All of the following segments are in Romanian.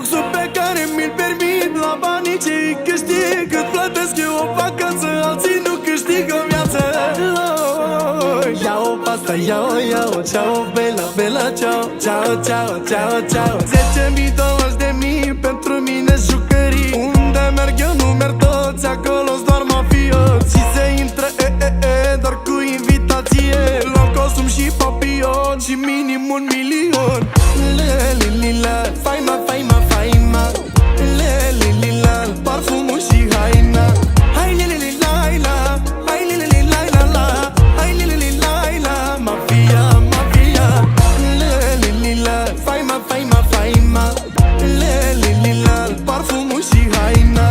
luxul pe care mi-l permit, la banii ce îi câștig, cât plătesc eu o vacanță, alții nu câștigă o viață. Ia-o pasta, ia-o, ia-o, ceau, bela, bela, ceau, ceau, ceau, ceau, ceau. 10.000, 20.000, pentru mine jucării. Unde merg eu nu merg toți, acolo-s doar mafioți. Și se intră, doar cu invitație. Luăm costum și papion și minim 1 milion. Le-li-li-la, faima, faima, faima. Le-li-li-la, parfumul și haina. Hai li-li-li-la-la, hai li-li-li-la-la, hai li-li-li-la-la, mafia, mafia. Le-li-li-la, faima, faima, faima. Le-li-li-la, parfumul și haina.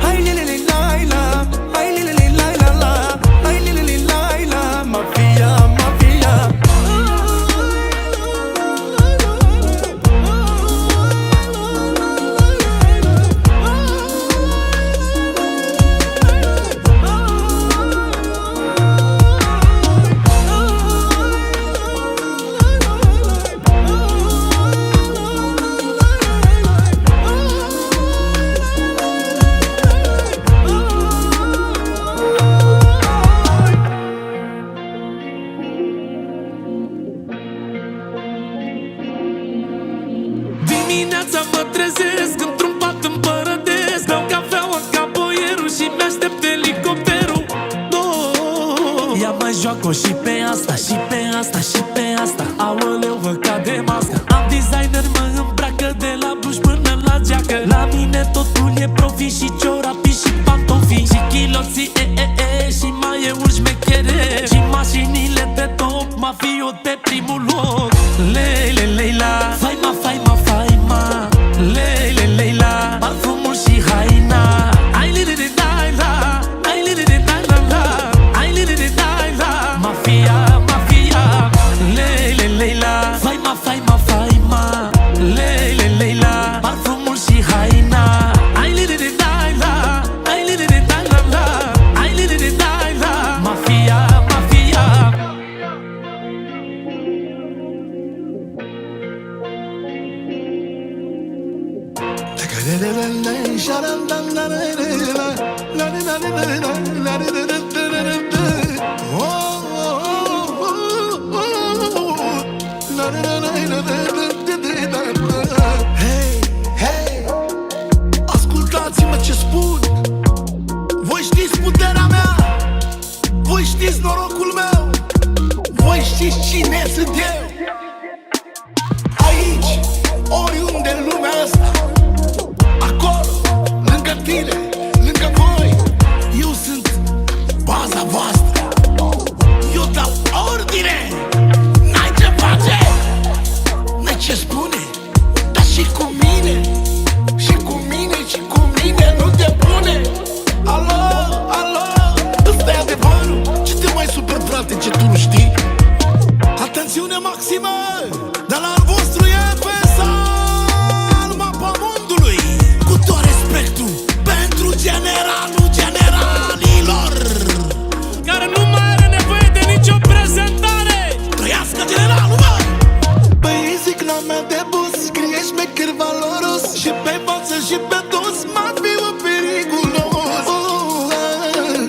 Hai li-li-li-la-la, hai li-li-li-la-la, hai li-li-li-la-la, mafia, mafia. Dimineața mă trezesc într-un pat împărătesc. Beau cafeaua ca boierul și mi-aștept elicopterul. Ea mai joacă și pe asta, și pe asta, și pe asta. Aoleu, vă cade masca. Am designer, mă îmbracă de la bluș până la geacă. La mine totul e profi și ciorapi și pantofi. Și chiloții, și mai e un șmechere. Și mașinile de top, mafiot pe primul loc. Leila, faima, faima, faima. Leila, parfumul și haina. Ai li-li-li-la-la, ai li-li-li-la-la, ai li-li-li-la-la, mafia, mafia. Leila, faima, faima, faima. Leila, parfumul și haina. Ai li-li-li-la-la, ai li-li-li-la-la, ai li-li-li-la-la, mafia, mafia. Hei, hei, ascultați-mă ce spun. Voi știți puterea mea, voi știți norocul meu, voi știți cine sunt eu. Aici, oriunde în lumea asta, acolo, lângă tine, lângă voi, eu sunt baza voastră. Eu dau ordine, n-ai ce face, n-ai ce spune, dar și cu mine, și cu mine, și cu mine nu te pune. Alo, alo, ăsta e adevărul. Ce te mai super, frate, ce tu nu știi? Atențiune maximă, dar la al vostru e pe salma pământului. Cu tot respectul pentru generalul generalilor, Care nu mai are nevoie de nicio prezentare. trăiască generalul, mă! Păi zic la mea de bus, scrie șmecher valoros, și pe față și pe dos, m-ar fi un periculos.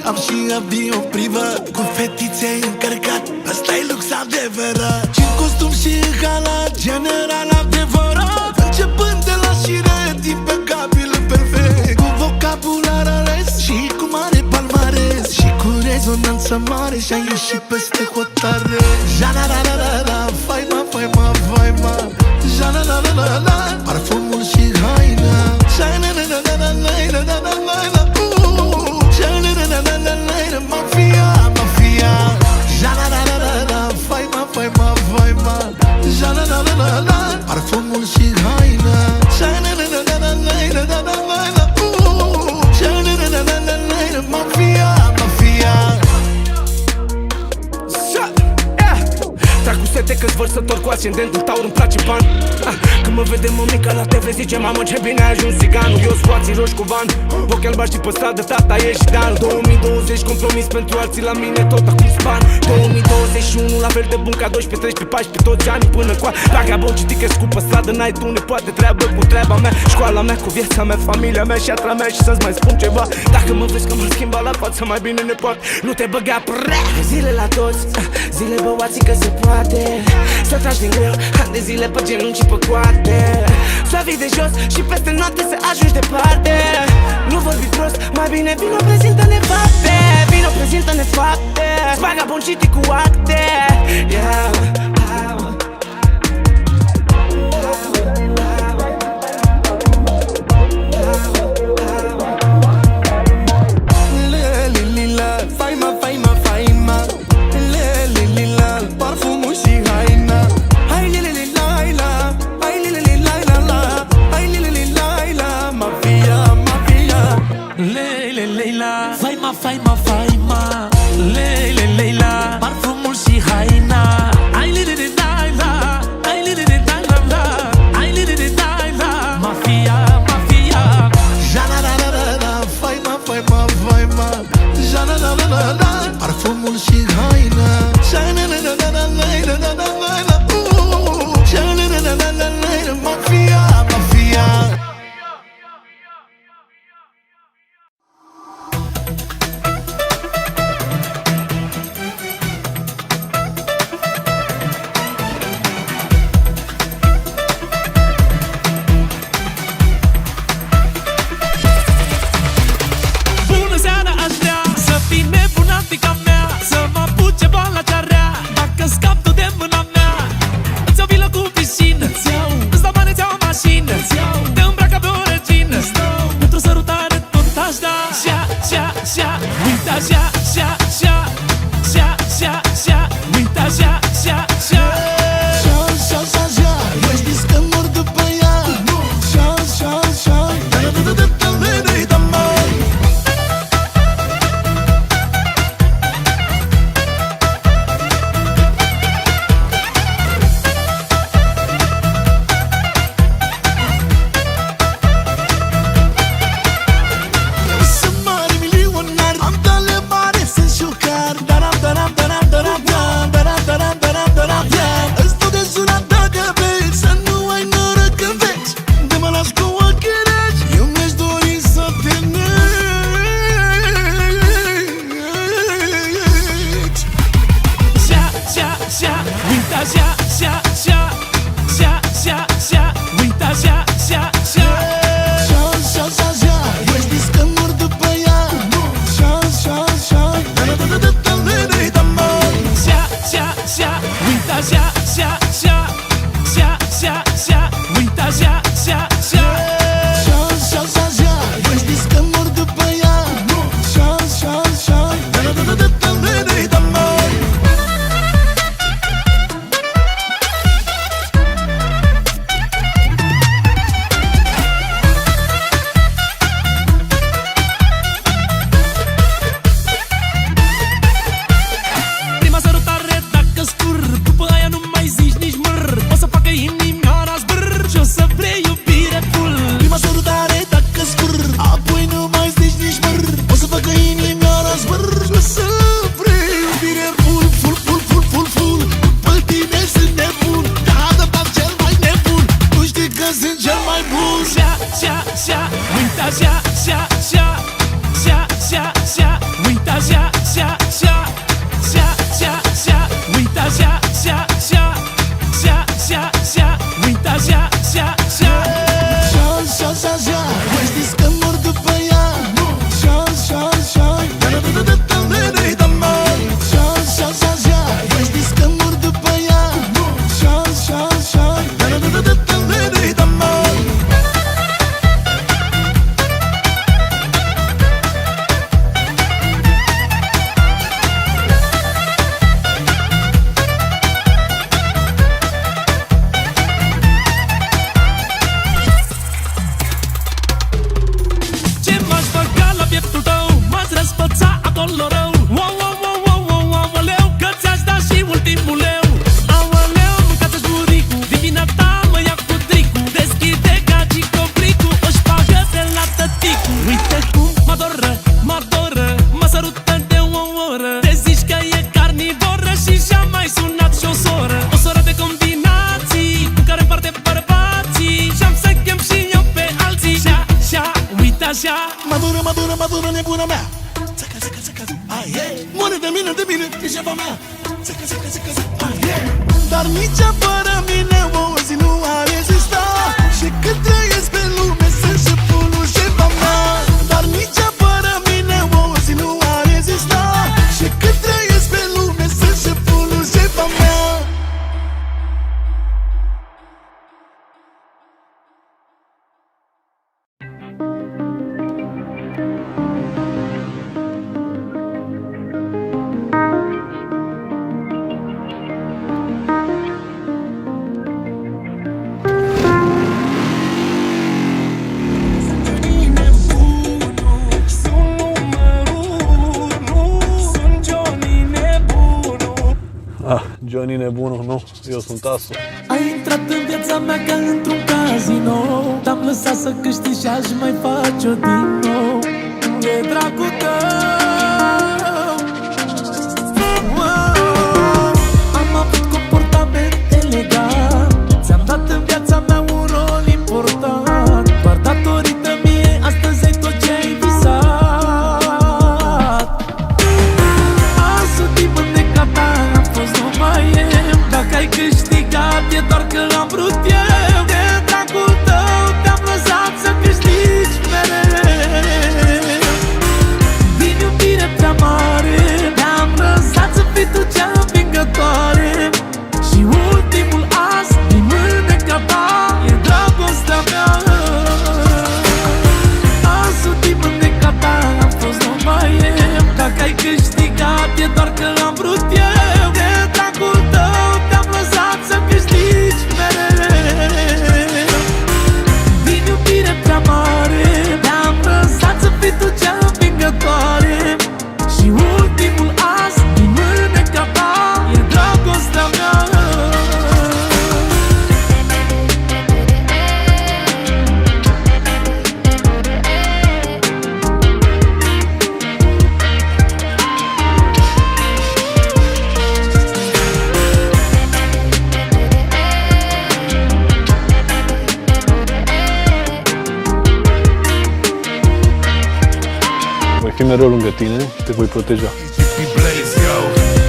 Am și avion privat, cu fetițe încărcat, ăsta-i lux adevărat. Și în costum și în halat, general adevărat. Începând de la șiret, impecabil, perfect, cu vocabular ales și cu mare palmares, și cu rezonanță mare, și-a ieșit peste hotare. Ja-la-la-la-la-la, faima, faima, faima. Ja-la-la-la-la-la, parfumul și haina. Ja-la-la-la-la-la-la-la-la-la-la, ja-la-la-la-la-la-la, mafia, mafia. Ja-la-la-la-la-la, faima, faima, faima. Ja-la-la-la-la-la, parfumul și haina. Ja-la-la-la-la-la-la-la-la-la, ja-la-la-la-la-la-la, mafia, mafia. Dracu fete câți cu ascendent în taur, îmi place bani. Când mă vede mămica la TV zice mamă ce bine ai ajuns țiganul. Eu scoații roși cu van, ochi albaștri pe stradă, tata e și Dan. 2020 compromis pentru alții, la mine tot acum span. 2021 la fel de bun ca 12, 13, 14 toți ani până cu vagabond citic că scupă stradă, n-ai tu ne poate treabă cu treaba mea. Școala mea cu viața mea, familia mea și atra mea. Și să-ți mai spun ceva, dacă mă vezi că m-am schimbat la față, mai bine ne poate nu te băga prea. Zile la toți, zile băuații că se poate să tragi din greu, ani de zile pe genunchi și pe coate. Să vii de jos și peste noapte să ajungi departe. Nu vorbi prost, mai bine vino prezintă-ne fapte. Vino prezintă-ne fapte, vagabond citic cu acte. Faima, faima, faima, Leila, Leila, parfumul și haina. Ai lili de Naila, ai lili de Naila, ai lili de Naila, mafia, mafia. Jana la la la la, faima, faima, faima. Jana la la la la, parfumul și haina. Jana la la la la la la la la la. Jana la la la la la, mafia, mafia. mai sunat și o soră, o soră de combinații, cu care împarte bărbații. Și-am să chem și eu pe alții. Și-a, uite așa. Madură, nebuna mea. Țăcă, moare de mine, e ceva mea. Țăcă, dar nici fără mine o zi nu a rezistat. Și cât trăiesc pe lume sunt și pulul șefa mea. Dar nici fără mine o zi nu a rezistat. Și cât trăiesc pe lume sunt și pulul șefa mea. Johnny nebunul, nu, eu sunt Asu. Ai intrat în viața mea ca într-un casino. Te-am lăsat să câștigi și aș mai face-o din nou. De dragul tău. Am avut comportament elegant. Ți-am dat în viața mea un rol important. Doar datorită mie astăzi ai tot ce ai visat. Asu din mâneca ta am fost numai eu. Dacă ai câștigat e doar că l-am vrut eu. De dragul tău te-am lăsat să câștigi mereu. Din iubire prea mare te-am lăsat să fii tu cea învingătoare. Și ultimul as din mâneca ta e dragostea mea. Asul din mâneca ta am fost numai eu. Dacă ai câștigat e doar că l-am vrut eu. De dragul tău te-am lăsat să câștigi mereu. Din iubire prea mare te-am lăsat să fii tu cea învingătoare. Și ultimul as din mâneca ta e dragostea mea. Voi fi mereu lângă tine și te voi proteja. We blaze, yo.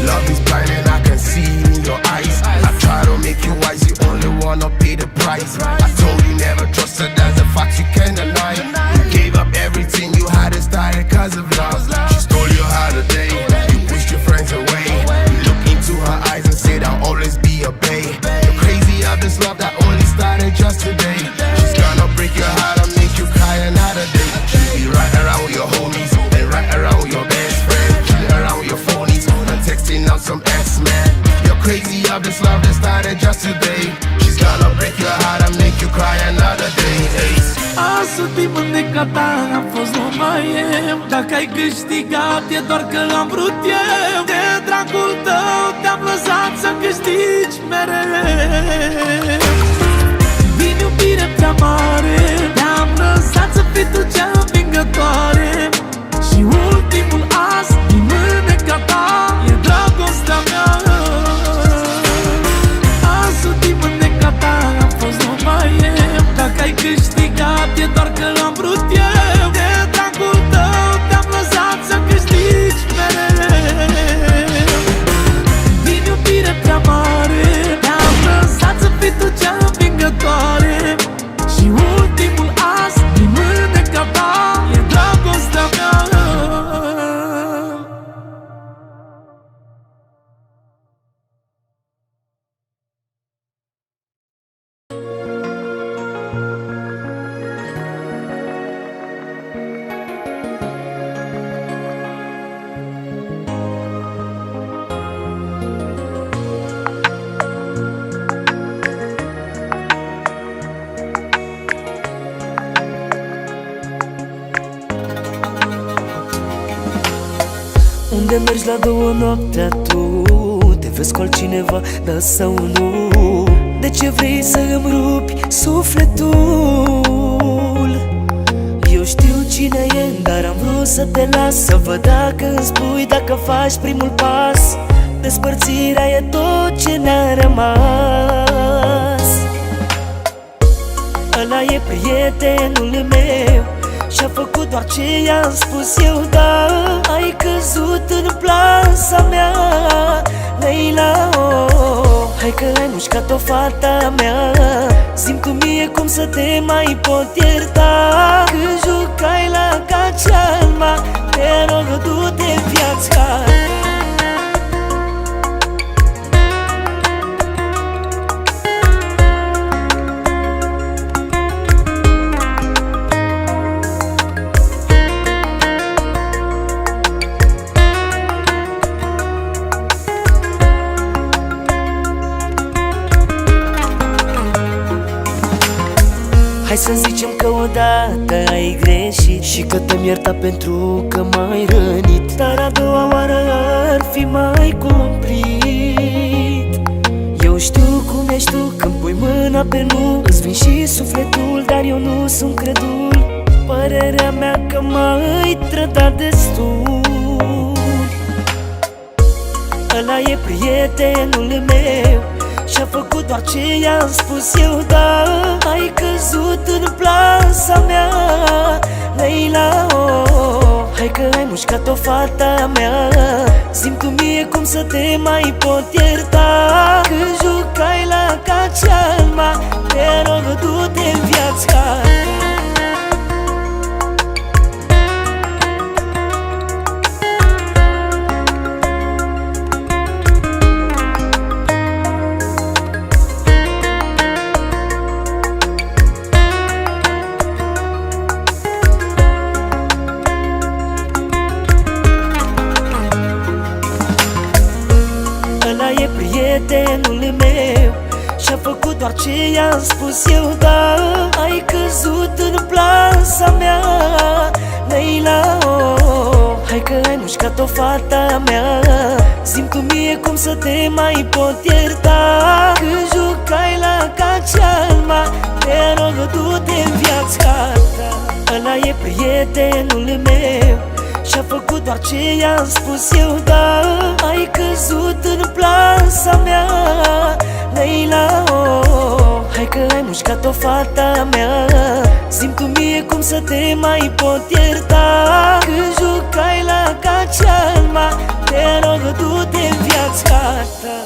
Love is blind and I can see it in your eyes. I try to make you wise, you only wanna pay the price. I told you never trust her, that's a fact you can't deny. You gave up everything you had and started cause of love. She stole your heart today, you pushed your friends away. You look into her eyes and said I'll always be a babe. You're crazy of this love that only started just today. She's gonna break your heart and make you cry another day. She'll be right around your homies and right around your best friend. Chilling around your phonies and texting out some ex-man. You're crazy of this love that started just today. She's gonna break your heart and make you cry another day. Ace. Asul din mâneca ta am fost numai eu. Dacă ai câștigat e doar că l-am vrut eu. De dragul tău te-am lăsat să câștigi mereu. Din iubire prea mare te-am lăsat să fii tu cea învingătoare. Și ultimul as din mâneca ta e dragostea mea. Asul din mâneca ta am fost numai eu. Dacă ai câștigat e doar că l-am vrut eu. De dragul tău te-am lăsat să câștigi mereu. Din iubire prea mare te-am lăsat să fii tu cea învingătoare. Și ultimul as din mâneca ta e dragostea mea. Unde mergi la 2 noaptea tu? Te vezi cu altcineva, da sau nu? De ce vrei să îmi rupi sufletul? Eu știu cine e, dar am vrut să te las, să văd dacă îmi spui, dacă faci primul pas. Despărțirea e tot rămas. Ăla e prietenul meu și-a făcut doar ce i-am spus eu, da. Ai căzut în plasa mea, Leila, oh. Hai că ai mușcat-o, fata mea. Zi-mi tu mie cum să te mai pot ierta. Când jucai la cacealma, te rog, du-te viața. Hai să zicem că odată ai greșit și că te-mi iertat pentru că m-ai rănit, dar a doua oară ar fi mai cumplit. Eu știu cum ești tu când pui mâna pe nu, îți vin și sufletul, dar eu nu sunt credul. Părerea mea că m-ai trădat destul. Ăla e prietenul meu și-a făcut doar ce i-am spus eu, da. Ai căzut în plasa mea, Leila, oh. Hai că ai mușcat-o, fata mea. Zi-mi tu mie cum să te mai pot ierta. Când jucai la cacealma, te rog, du-te în viața. Ăla e prietenul meu și-a făcut doar ce i-am spus eu, da. Ai căzut în plasa mea, Leila, oh. Hai că ai mușcat-o, fata mea. Zi-mi tu mie cum să te mai pot ierta. Când jucai la cacealma, te rog, du-te în viața ta. Ăla e prietenul meu și-a făcut doar ce i-am spus eu, da. Ai căzut în plasa mea, Leila, oh. Hai că ai mușcat-o, fata mea. Zi-mi tu mie cum să te mai pot ierta. Când jucai la cacealma, te rog, du-te în viața ta.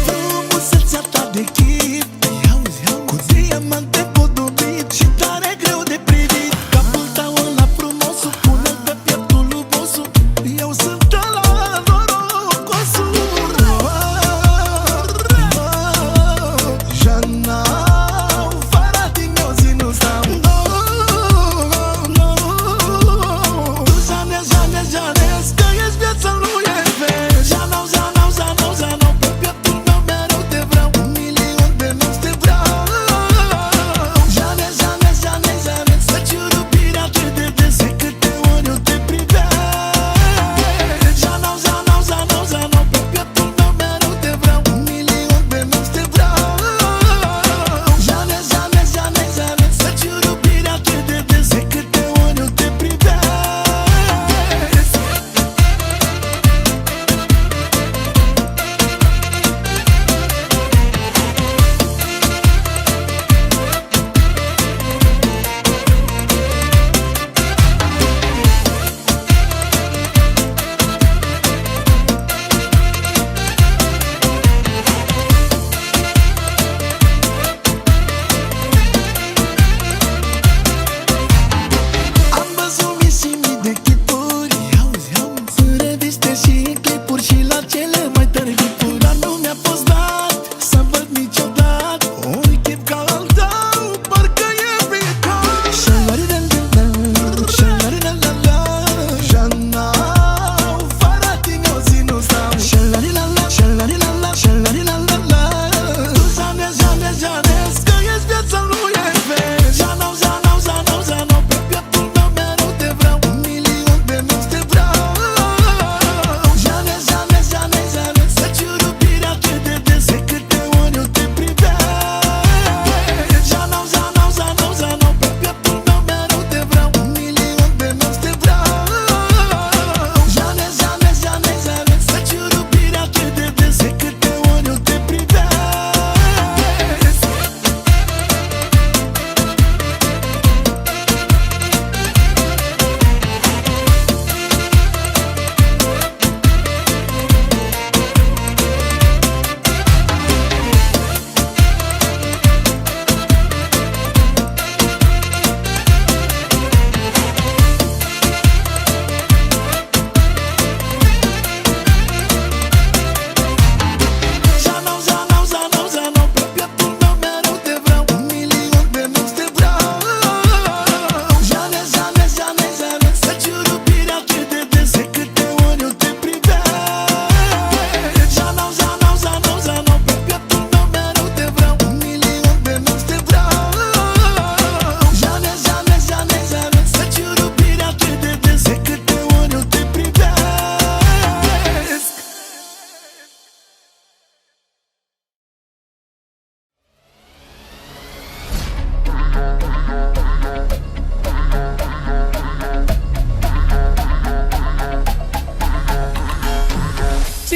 Frumusețea ta de chip, cu diamante podobit și tare greu de privit. Capul tău ăla frumos, pune pe pieptul lubosul. Eu sunt ăla norocosul. Já não fará de meus e nos dá.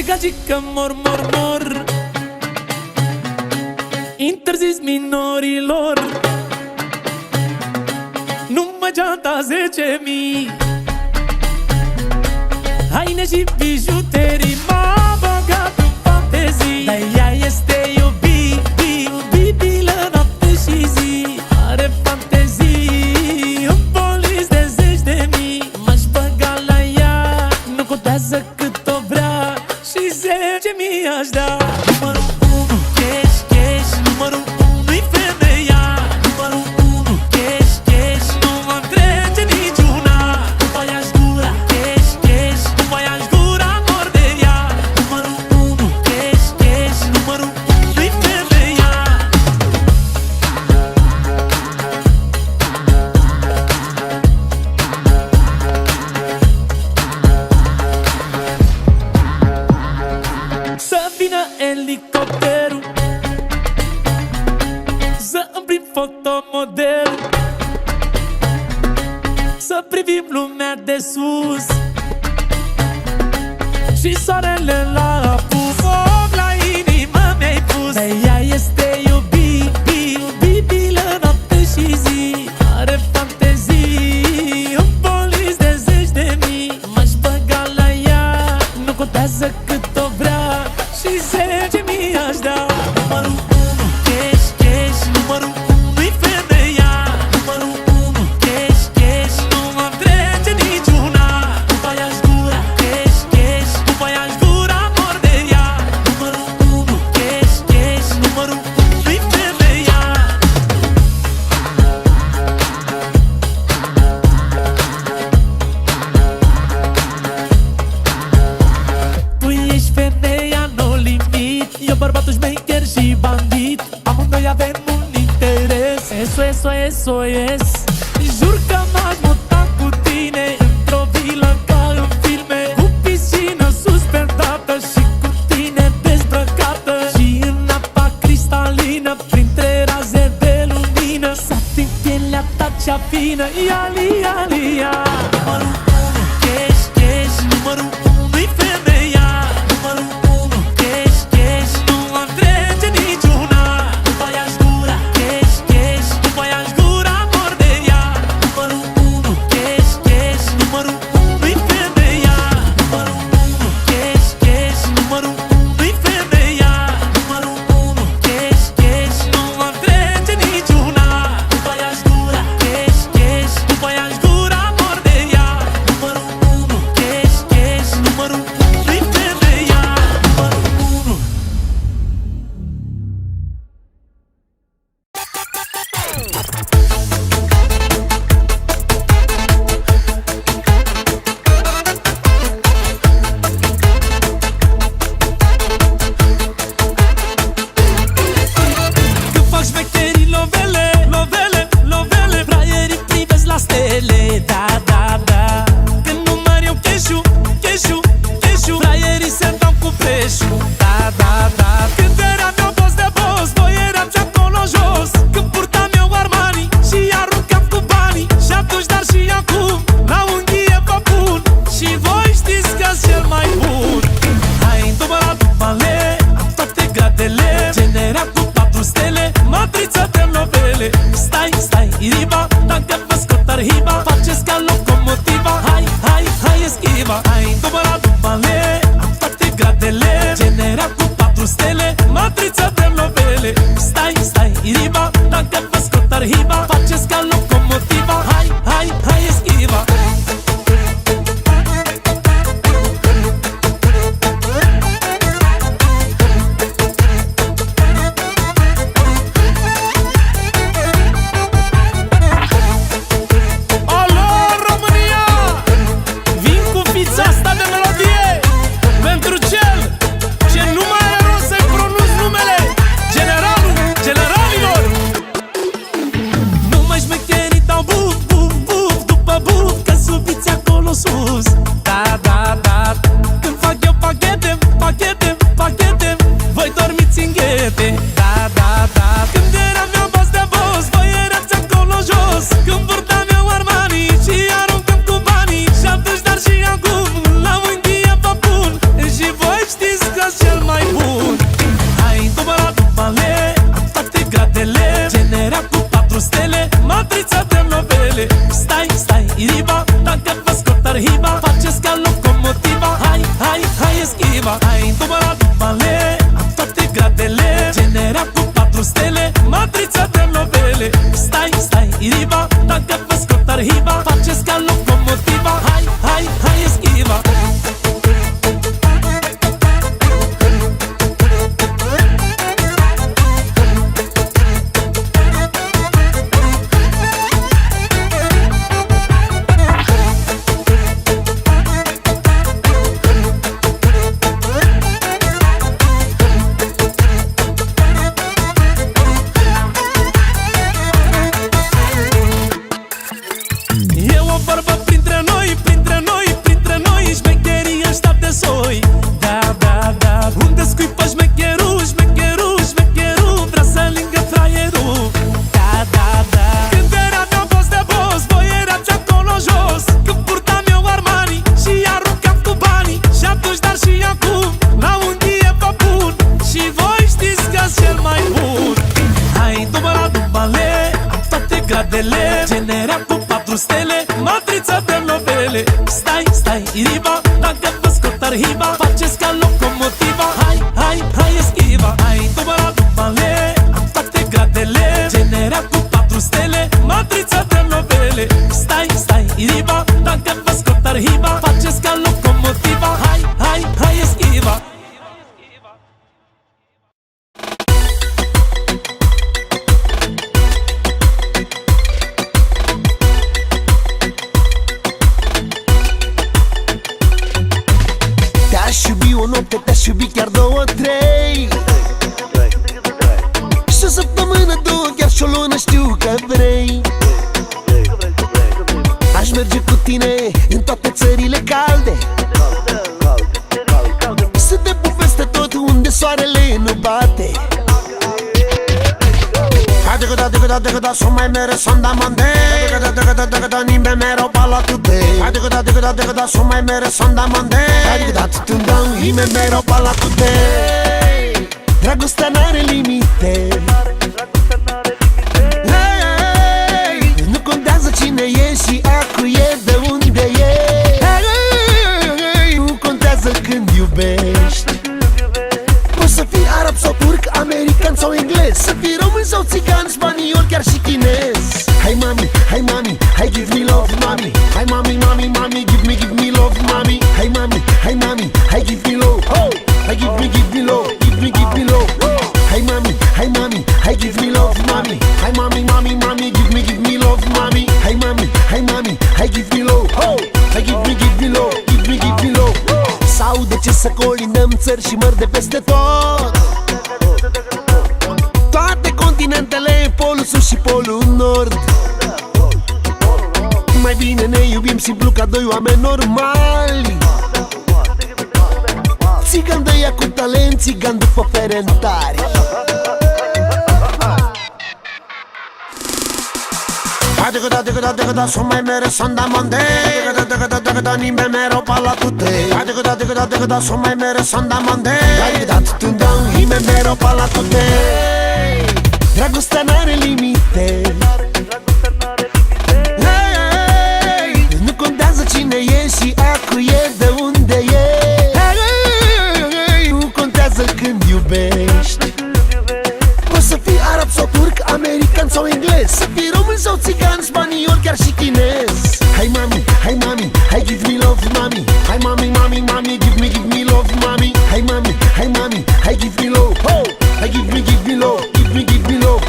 Gagică mor, mor, mor, interzis minorilor. Numai geanta 10.000, haine și bijuterii. M-a băgat în fantezii, dar ea este iubibilă noapte și zi. Are fantezii în polis de 10.000. M-aș băga la ea, nu contează cât o vrea, și 10.000 aș da. Numărul 1, cash, cash. Numărul 1-i femeia. Numărul 1, cash, cash. Nu mă trece niciuna. După ea-și gura, cash, cash. După ea-și gura, mor de ea. Numărul 1, cash, cash. Numărul 1-i femeia. Să vină elicopterul, să îmi prind fotomodel, să privim lumea de sus și soarele la apus. Foc la inimă mi-ai pus, dar ea este iubibilă noapte și zi. Are fantezii în polis de 10.000. M-aș băga la ea, nu contează cât o vrea, și 10.000 aș da. Numărul 1, cash, cash. Numărul 1-i femeia. Numărul 1, cash, cash. Nu mă trece niciuna. După ea-și gura, cash, cash. După ea-și gura, mor de ea. Numărul 1, cash, cash. Numărul 1-i femeia. Tu ești femeia, no limit. Eu bărbatul șmecher și bandit. Amândoi avem un interes. SOS, SOS, SOS. Jur că m-aș muta cu tine într-o vilă ca în filme, cu piscină suspendată și cu tine dezbrăcată, și în apa cristalină, printre raze de lumină, să ating pielea ta cea fină. Iali, iali, ia. Numărul 1, cash, cash. Numărul 1-i femeia. Numărul 1, cash, cash. Nu mă trece niciuna. După ea-și gura, cash, cash. După ea-și gura, mor de ea. Numărul 1, cash, cash. Numărul 1-i femeia. Numărul 1, cash, cash. Numărul 1-i femeia. Numărul 1, cash, cash. Nu mă trece niciuna. După ea-și gura, cash, cash. După ea-și gura, mor de ea. Numărul 1, cash, cash. tarhiba, faceți ca locomotiva. Hai, hai, hai, eschiva. Generea cu 4 stele, matrița de novele. Stai, stai, iriba, dacă vă scot arhiba, faceți ca locomotiva. Hai, hai, hai, eschiva. Hai, numărat numale, am toate gradele. Generea cu 4 stele, matrița de novele. Stai, stai, iriba, dacă vă scot arhiba, faceți ca locomotiva. Hai, hai, hai, eschiva. Te-aș iubi o noapte, te-aș iubi chiar 2, 3 Și o săptămână, 2, chiar și o lună, știu că vrei. Aș merge cu tine în toate țările calde, să te pup peste tot unde soarele nu bate. Deguda, so mai mere sonda mande. Deguda, nimbe mero pala tute. Deguda, so mai mere sonda mande. Deguda, tutundau, nimbe mero pala tute. Dragostea n-are limite. Hey, nu contează cine e și acu e, de unde e. Hey, nu contează când iubești. Poți să fii arab sau turc, american sau englez, să fii român sau țigan, spaniol, chiar și chinez. Hai mami, hai mami, hai give me love mami. Hai mami, mami, mami, give me love mami. Hai mami, hai mami, hai give me love. Oh, hai give me love, give me love. Hai mami, hai mami, hai give me love mami. Hai mami, mami, mami, give me love mami. Hai mami, hai mami, hai give me love. Oh, hai give me love, give me love. Sau de ce să colindăm țări și mări de peste tot? Toate continentele, polul sus și polul nord. Mai bine ne iubim simplu ca 2 oameni normali. Țigan de ea cu talent, țigan după ferentari. Deguda, so mai mere sonda mande. Deguda, nimbe mero pala tute. Deguda, so mai mere sonda mande. Deguda, tutundau, nimbe mero pala tute. Dragostea n-are limite. Hey, nu contează cine e și acu e, de unde e. Hey, nu contează când iubești. Poți să fii arab sau turc, american sau englez, să fii român sau țigan, spaniol, chiar și chinez. Hai mami, hai mami, hai give me love mami. Hai mami, mami, mami, give me love mami. Hai mami, hai mami, hai give me love. Oh, hai give me love, give me love.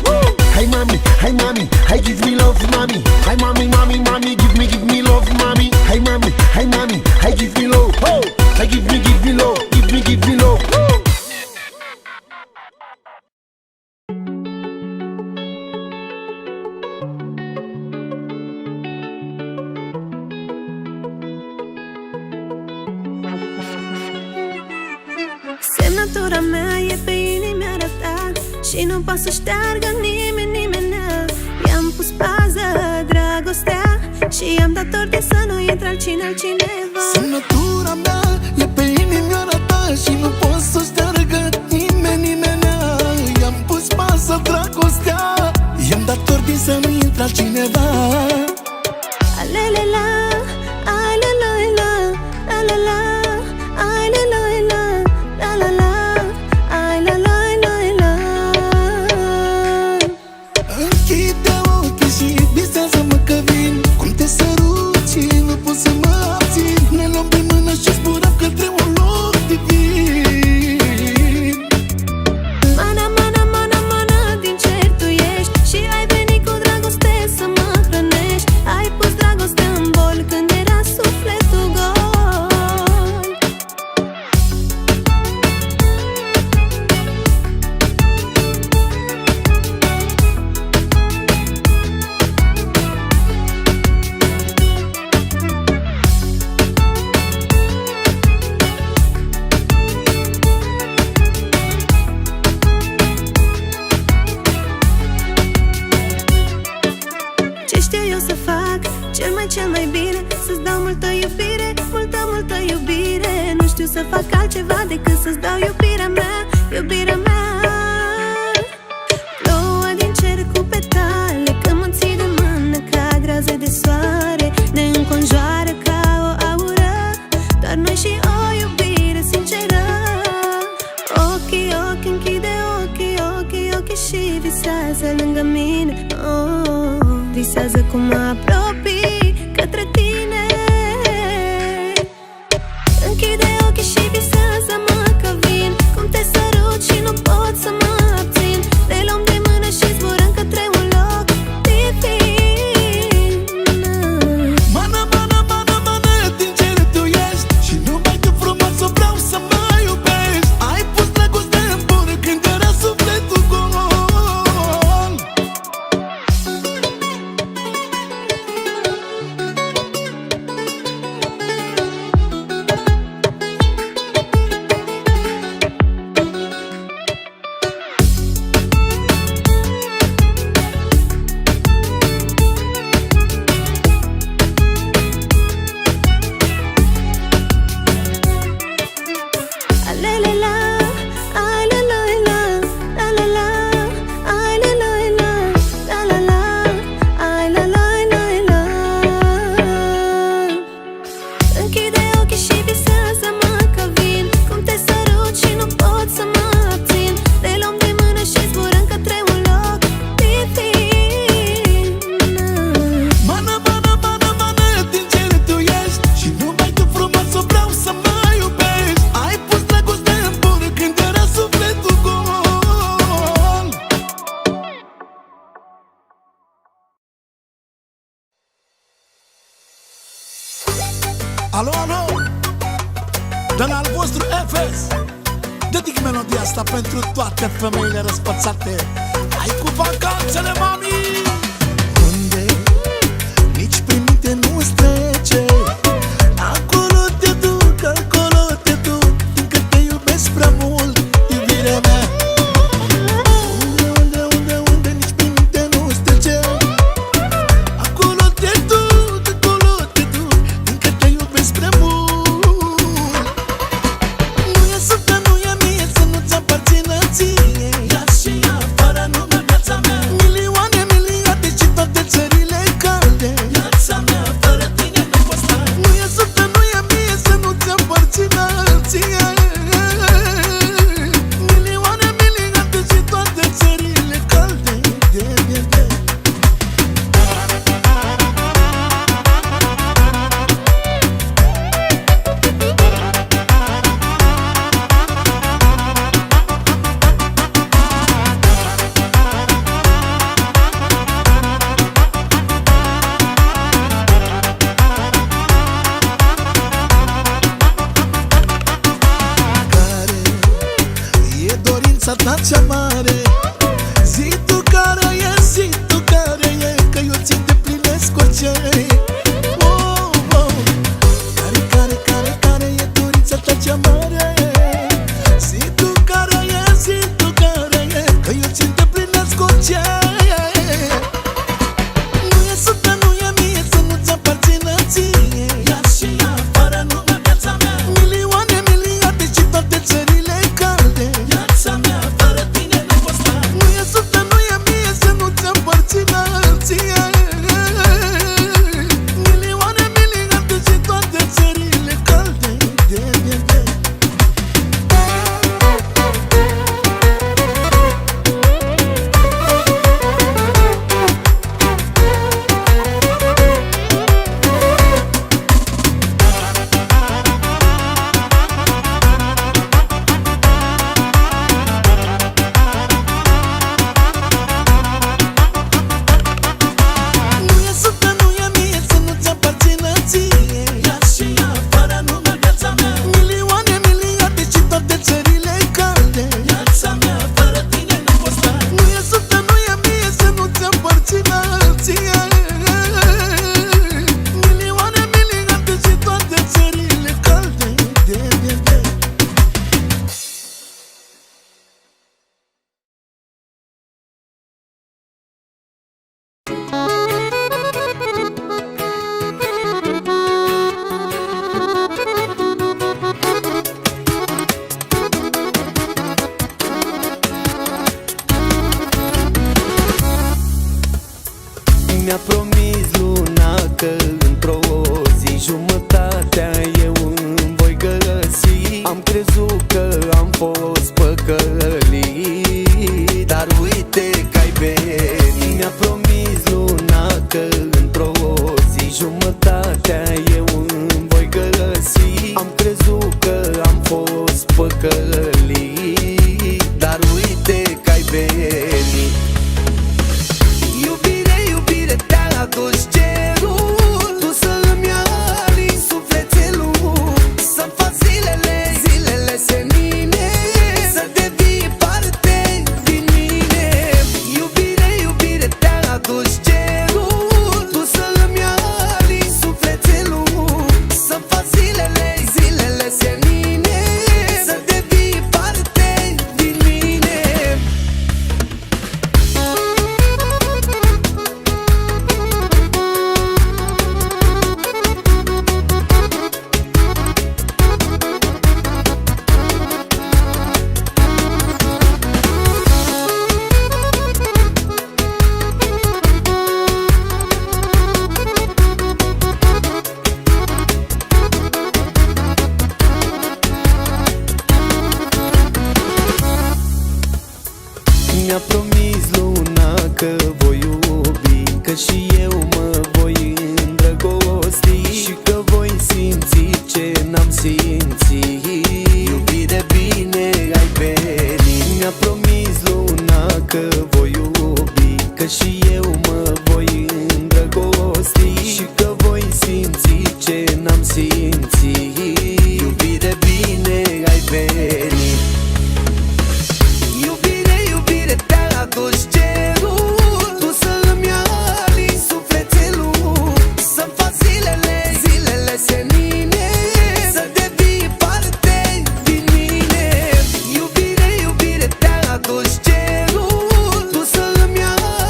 Hai mami, hai mami, hai give me love mami. Hai mami, mami, mami, give me love mami. Hai mami, hai mami, hai give me love. Oh, hai give me love, give me love. Semnătura mea e pe inimioara ta și nu poate să șteargă nimeni. I-am pus pază, dragostea, și i-am dat ordine să nu intre altcineva. Semnătura mea e pe inimioara ta și nu poate să șteargă nimeni. I-am pus pază, dragostea, i-am dat ordine să nu intre altcineva. Alelela, alelela, alelela, alelela, alelela. Închide ochii și visează-mă că vin. Cum te să fac cel mai bine, să-ți dau multă iubire, multă iubire. Nu știu să fac altceva decât să-ți dau iubirea mea, iubirea mea. Plouă din cer cu petale, când mă ții de mână ca groaze de soare. Ne înconjoară ca o aură, doar noi și o iubire sinceră. Ochii, închide ochii și visează lângă mine. Visează cum mă apropii către tine. Închide ochii și visează-mă că vin, cum te sărut și nu pot să mă abțin. Ne luăm de mână și zburăm către un loc divin. Mana, din cer tu ești și numai tu frumos o vreau să mă iubești. Ai pus dragoste în bună când era sufletul gol. Închide ochii și visează-mă că vin, cum te sărut și nu pot să mă abțin. Ne luăm de mână și zburăm către un loc divin. Mana, din cer tu ești și numai tu frumos o vreau să mă iubești. Ai pus dragoste în bună când era sufletul gol. Alo, Dan al vostru FS. Dedic melodia asta pentru toate femeile răspățate. Hai cu vacanțele, mami! Unde nici prin minte nu-ți trece, acolo te duc, fiindcă te iubesc prea mult, iubirea mea. Unde nici prin minte nu-ți trece, acolo te duc, fiindcă te iubesc prea mult. Nu e suflet, nu e mie să nu-ți aparțină ție. Ia și ia afară numai viața mea. Milioane, miliarde și toate țările calde. Viața mea fără tine nu pot sta. Nu e suflet, nu e mie să nu-ți aparțină ție. Milioane, miliarde și toate țările calde. Care e dorința ta cea mare? Zi tu care e, că eu ți îndeplinesc orice. Care e dorința ta cea mare? Zi tu care e, că eu ți îndeplinesc orice. Nu e suflet, nu e mie să nu-ți aparțină ție. Ia și ia afară numai viața mea. Milioane, miliarde și toate țările calde. Viața mea fără tine nu pot sta. Nu e suflet, nu e mie să nu-ți aparțină ție. jumătatea eu îmi voi găsi. Am crezut că am fost păcălit, dar uite că ai venit. Iubire, iubire, te-a adus cerul, tu să-mi alini sufletelul, să-mi fac zilele, zilele senine, să devii parte din mine. Iubire, iubire, te-a adus cerul, tu să-mi alini sufletelul, să-mi fac zilele, zilele senine, să devii parte din mine. Mi-a promis luna că voi iubi, că și eu mă voi îndrăgosti și că voi simți ce n-am simțit. Iubire, bine ai venit. Mi-a promis luna că voi iubi, că și eu mă voi îndrăgosti și că voi simți ce n-am simțit. Iubire, bine ai venit. Iubire, iubire, te-a adus cerul, tu să-mi alini sufletelul, să-mi fac zilele, zilele senine, să devii parte din mine. Iubire, iubire, te-a adus cerul, tu să-mi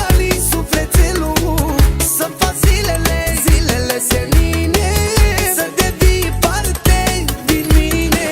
alini sufletelul, să-mi fac zilele, zilele senine, să devii parte din mine.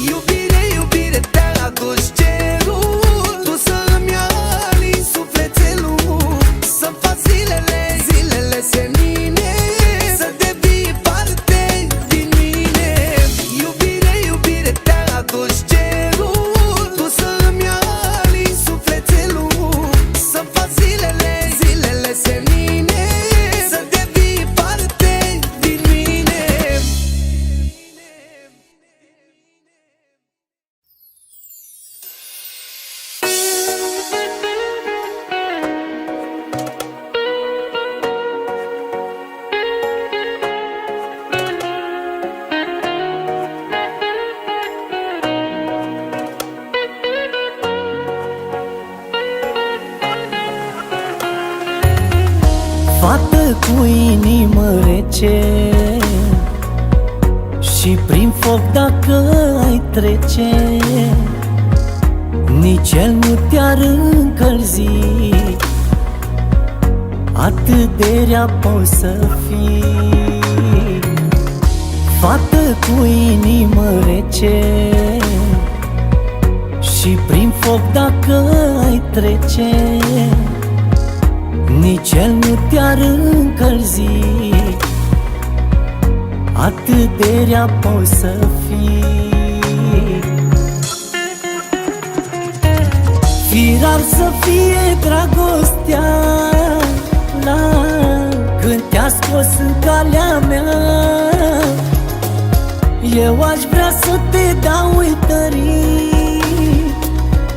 Iubire, iubire, te-a adus cerul, tu să-mi alini sufletelul, să-mi fac zilele, zilele senine, să devii parte din mine. Iubire, iubire, te-a adus cerul, tu să-mi alini sufletelul, să-mi fac zilele, zilele senine, să devii parte din mine. Fată cu inimă rece și prin foc dacă ai trece, nici el nu te-ar încălzi. Atât de rea poți să fii. Fată cu inimă rece și prin foc dacă ai trece, nici el nu te-ar încălzi. Atât de rea poți să fii. Firar să fie dragostea la când te-a scos în calea mea. Eu aș vrea să te dau uitării,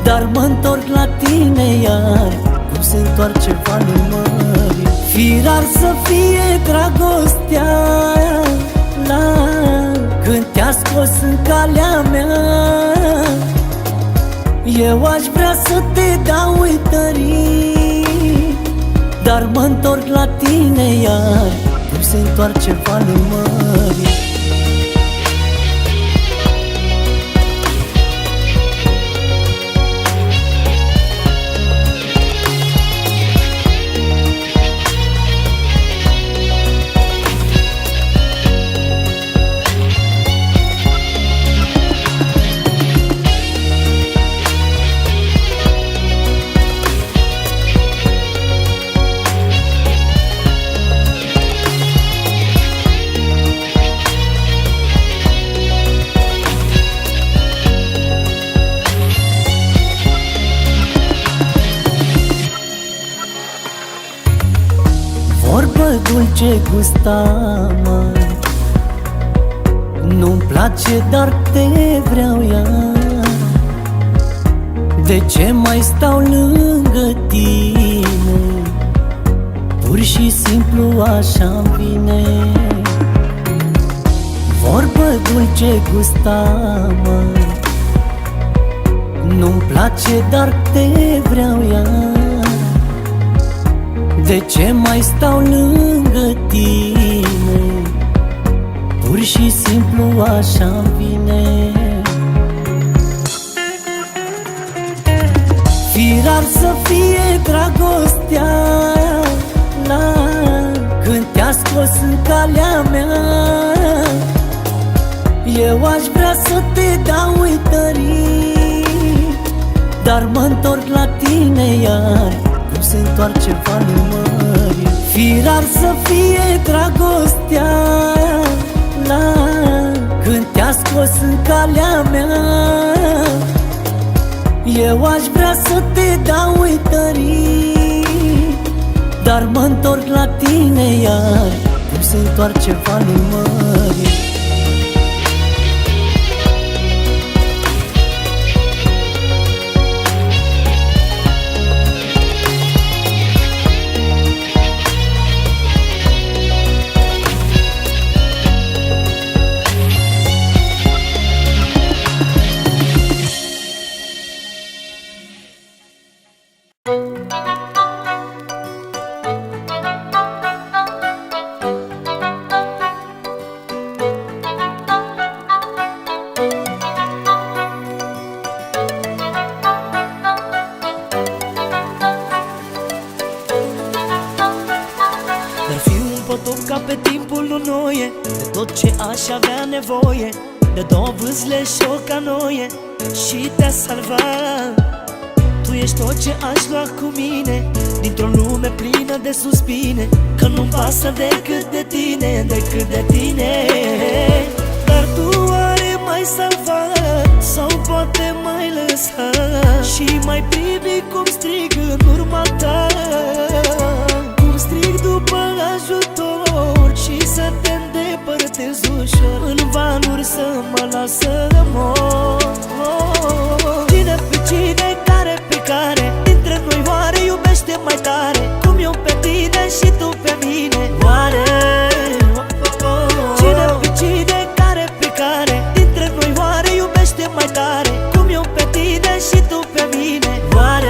dar mă-ntorc la tine iar, cum se întoarce valul mării. Firar să fie dragostea la când te-a scos în calea mea. Eu aș vrea să te dau uitării, dar mă-ntorc la tine iar, cum se întoarce valul mării. dulce gustama. Nu-mi place, dar te vreau iar. De ce mai stau lângă tine? Pur și simplu așa-mi vine. Vorbă dulce gustama. Nu-mi place, dar te vreau iar. De ce mai stau lângă tine? Pur și simplu așa-mi vine. Firar să fie dragostea la când te-a scos în calea mea. Eu aș vrea să te dau uitării, dar mă-ntorc la tine iar, cum se întoarce valul mării. Firar să fie dragostea la când te-a scos în calea mea. Eu aș vrea să te dau uitării, dar mă-ntorc la tine iar, cum se întoarce valul mării. Aș avea nevoie de două vâsle și o canoie și te-a salvat. Tu ești tot ce aș lua cu mine dintr-o lume plină de suspine, că nu-mi pasă decât de tine, decât de tine. Dar tu oare m-ai salvat sau poate m-ai lăsat și mai privi cum strig în urma ta, cum strig după ajutor și să te îndepărtez ușor în vanuri să mă las să mor. Cine pe cine, care pe care dintre noi oare iubește mai tare, cum eu pe tine și tu pe mine? Oare cine pe cine, care pe care dintre noi oare iubește mai tare, cum eu pe tine și tu pe mine? Oare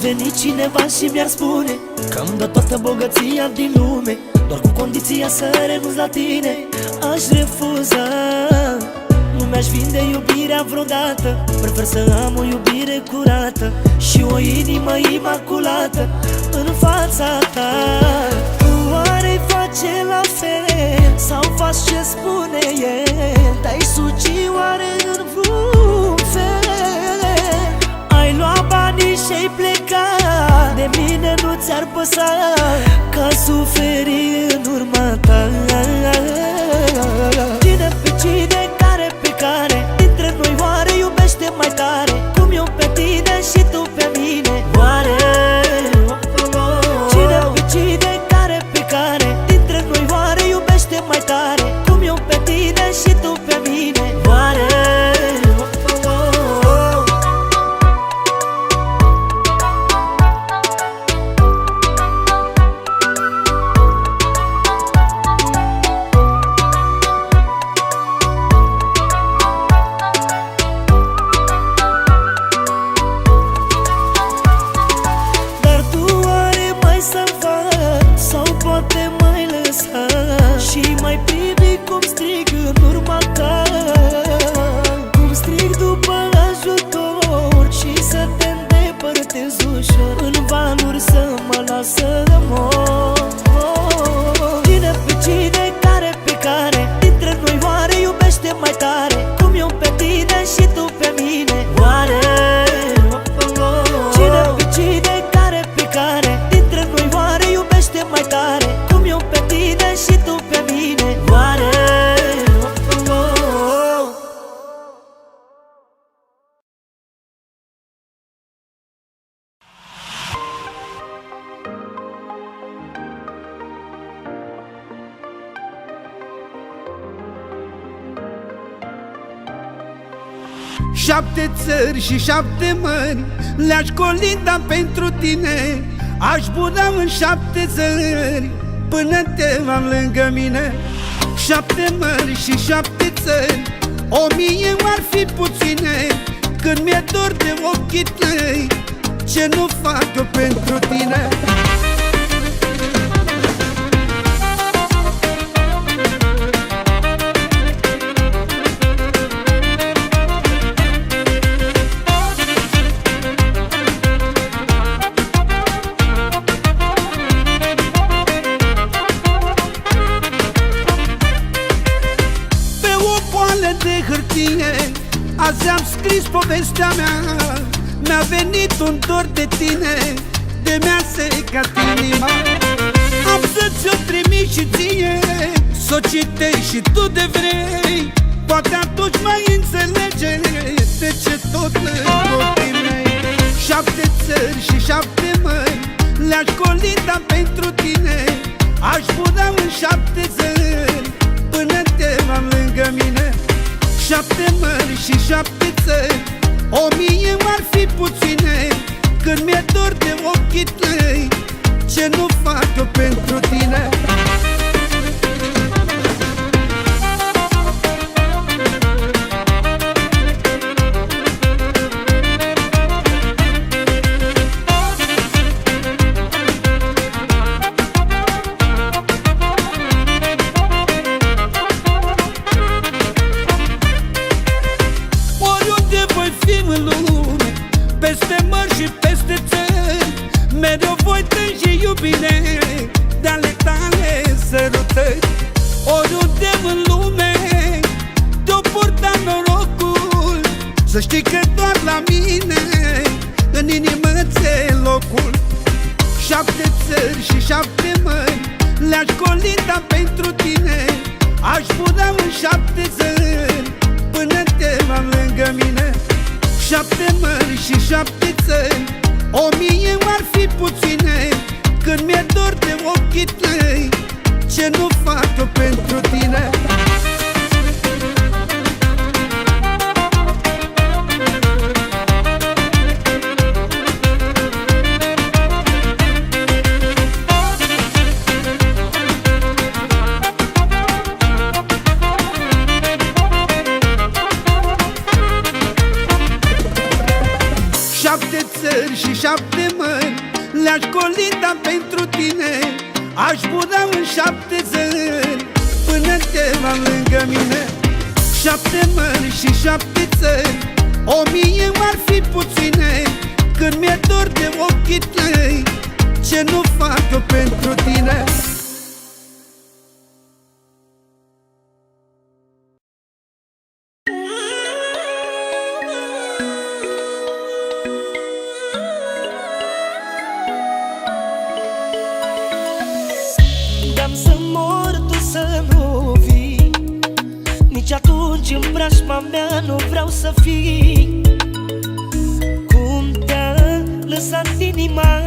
veni cineva și mi-ar spune că-mi dă toată bogăția din lume, doar cu condiția să renunț la tine, aș refuza. Nu mi-aș vinde iubirea vreodată, prefer să am o iubire curată și o inimă imaculată în fața ta. Tu oare-i face la fel sau faci ce spune el? Te-ai suci oare în vreun fel? Ai luat banii și-ai plecat, de mine nu ți-ar păsa, că suferi în urma ta. Cine pe cine, care pe care dintre noi oare iubește mai tare, cum eu pe tine și tu pe mine? Oare cine pe cine, care pe care dintre noi oare iubește mai tare, cum eu pe tine și tu pe mine? Oare și mai privi cum strig în urma ta, cum strig după ajutor și să te îndepărtez ușor în vanuri să mă las să mor. Cine pe cine, care pe care dintre noi oare iubește mai tare, cum eu pe tine și tu pe mine? Oare 7 țări și 7 mări le-aș colinda pentru tine. Aș bura în 7 țări până te am lângă mine. 7 mări și 7 țări, 1000 ar fi puține. Când mi-e dor de ochii tăi, ce nu fac eu pentru tine? De hârtie azi am scris povestea mea. Mi-a venit un dor de tine, de mi-a secat inima. Am să ți-o trimit și ție, s-o citești și tu de vrei. Poate atunci mai înțelege de ce tot ochii mei. 7 țări și 7 mări le-aș colinda pentru tine. Aș bura în 7 țări până te am lângă mine. 7 mări și 7 țări, 1000 ar fi puține. Când mi-e dor de ochii tăi, ce nu fac eu pentru tine? Peste mări și peste țări, mereu voi tânji iubire de ale tale sărutări. Oriunde în lume te-o purta norocul, să știi că doar la mine în inimă ți-e locul. 7 țări și 7 mări le-aș colinda pentru tine. Aș bura în 7 țări până te am lângă mine. 7 mări și 7 țări, 1000 ar fi puține. Când mi-e dor de ochii tăi, ce nu fac eu pentru tine? Țări și 7 mări le-aș colinda pentru tine. Aș bura în 7 țări până te am lângă mine. 7 mări și 7 țări, 1000 ar fi puține. Când mi-e dor de ochii tăi, ce nu fac eu pentru tine? Să mor, tu să nu vii. Nici atunci în preajma mea nu vreau să fii. Cum te-a lăsat inima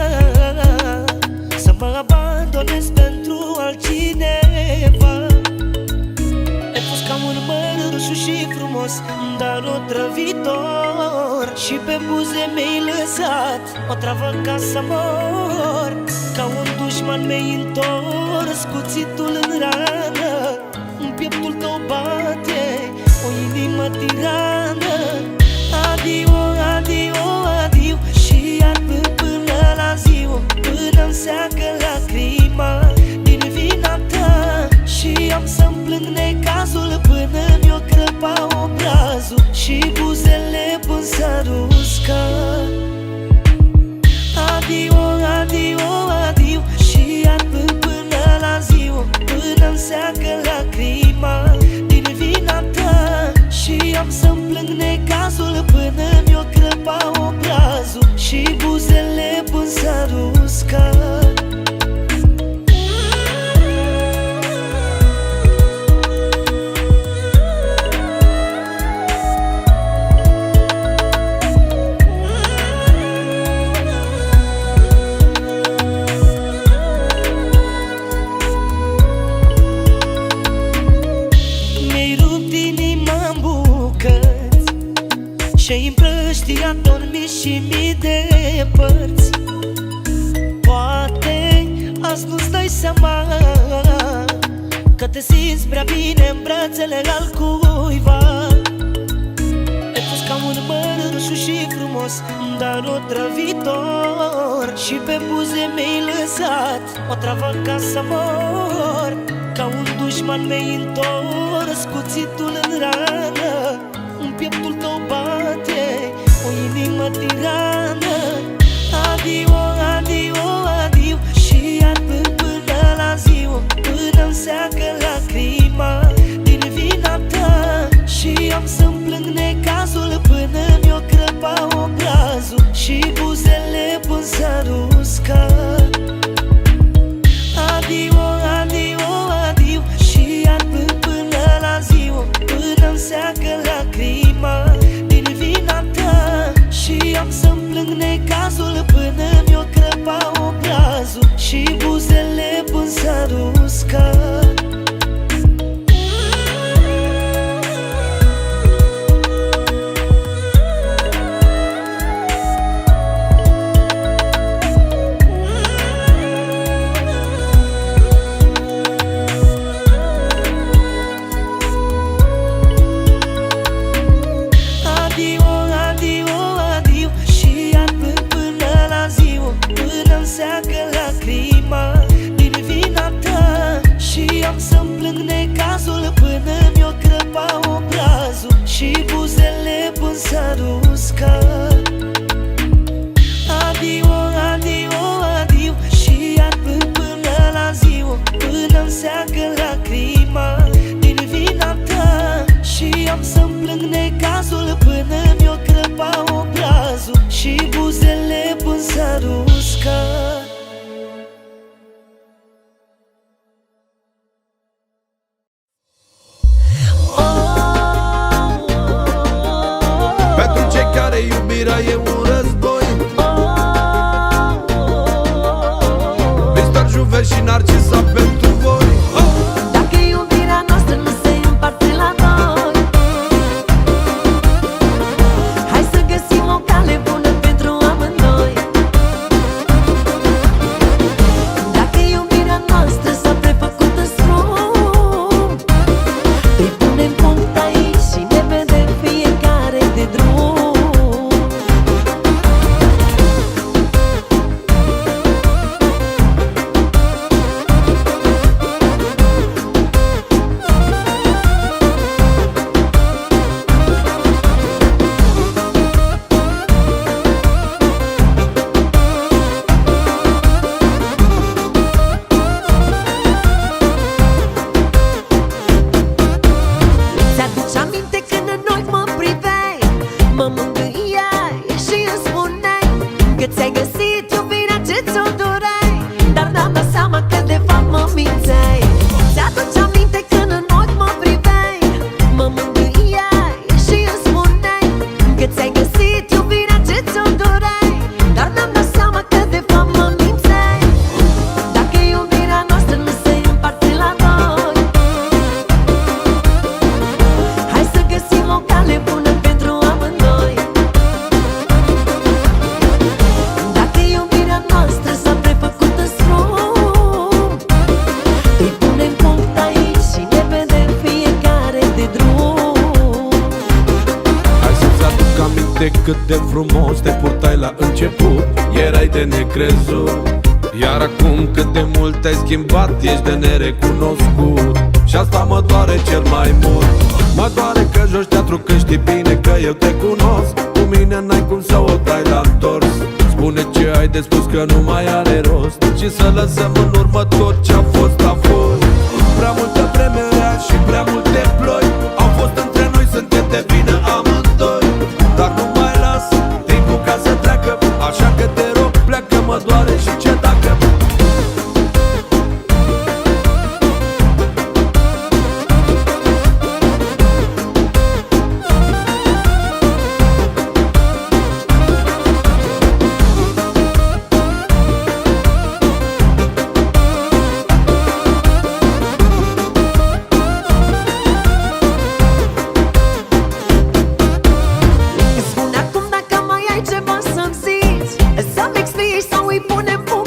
să mă abandonez pentru altcineva. Ai fost ca un măr roșu și frumos, dar otrăvitor. Și pe buze mi-ai lăsat o travă ca să mor. Ca un dușman mi-ai întors cuțitul în rană. În pieptul tău bate o inimă tirană. Adio, adio, adio. Și iar până la ziua, până-mi seacă lacrima din vina ta. Și am să-mi plâng necazul până mi-o crăpa obrazul și buzele până s-ar usca. Adio, adio, adio. Și iar până la ziua, până-mi seacă lacrima din vina ta. Și am să-mi plâng necazul până mi-o te simți prea bine în brațele altcuiva. Ai fost ca un mărâșu și frumos, dar otrăvitor. Și pe buze mi-ai lăsat o travă ca să mor. Ca un dușman mi-ai întors cuțitul în rană. În pieptul tău bate o inimă tirană. Adio, adio, adio. Și iar până la ziua, până-mi seacă lacrima din vina ta. Și am să-mi plâng necazul până mi-o crăpa obrazul și buzele până s-ar usca. Adio, adio, adio. Și iar până la ziua, până-mi seacă lacrima din vina ta. Și am să-mi plâng necazul până mi-o crăpa obrazul și buzele până s-ar usca. Seacă lacrima din vina ta. Și am să-mi plâng necazul până mi-o crăpa obrazul și buzele până s-ar usca. Adio, adio, adio. Și iar până la ziua, până-mi seacă lacrima din vina ta. Și am să-mi plâng necazul până mi-o crăpa obrazul și buzele până s-ar usca. Pentru cei care iubirea e un război, Mr. Juve și Narcisa pentru voi. Dacă iubirea noastră nu se împarte la doi, hai să găsim o cale bună pentru amândoi. Dacă iubirea noastră s-a prefăcut în strum, îi punem punct aici și ne vedem fiecare de drum. Ți-aduce aminte când în ochi mă priveai, mă mângâiai și îmi spuneai că ți-ai găsit iubirea ce ți-o doreai, dar n-am dat seama că de fapt mă mințeai. Ți-aduce aminte când în ochi mă priveai, mă mângâiai și îmi spuneai că ți-ai găsit iubirea ce ți-o doreai, dar n-am dat seama că de fapt mă mințeai. Dacă iubirea noastră nu se împarte la doi, hai să găsim o cale bună pentru amândoi. Dacă iubirea noastră s-a prefăcut în strum, îi punem punct aici și ne vedem fiecare de drum. Hai să-ți aduc aminte cât de frumos te purtai la început. Erai de necrezut, iar acum cât de mult te-ai schimbat, ești de nerecunoscut. Și asta mă doare cel mai mult. Mă doare că joci teatru când știi bine că eu te cunosc. Cu mine n-ai cum să o dai la întors. Spune ce ai de spus că nu mai are rost și să lăsăm în urmă tot ce-a fost a fost. Prea multă vreme rea și prea multe ploi au fost între noi, suntem de vină amândoi. Dar nu mai las timpul ca să treacă, așa că te rog pleacă, mă doare și ce dacă. Spune acum dacă mai ai ceva să-mi zici, să-mi explici sau îi punem punct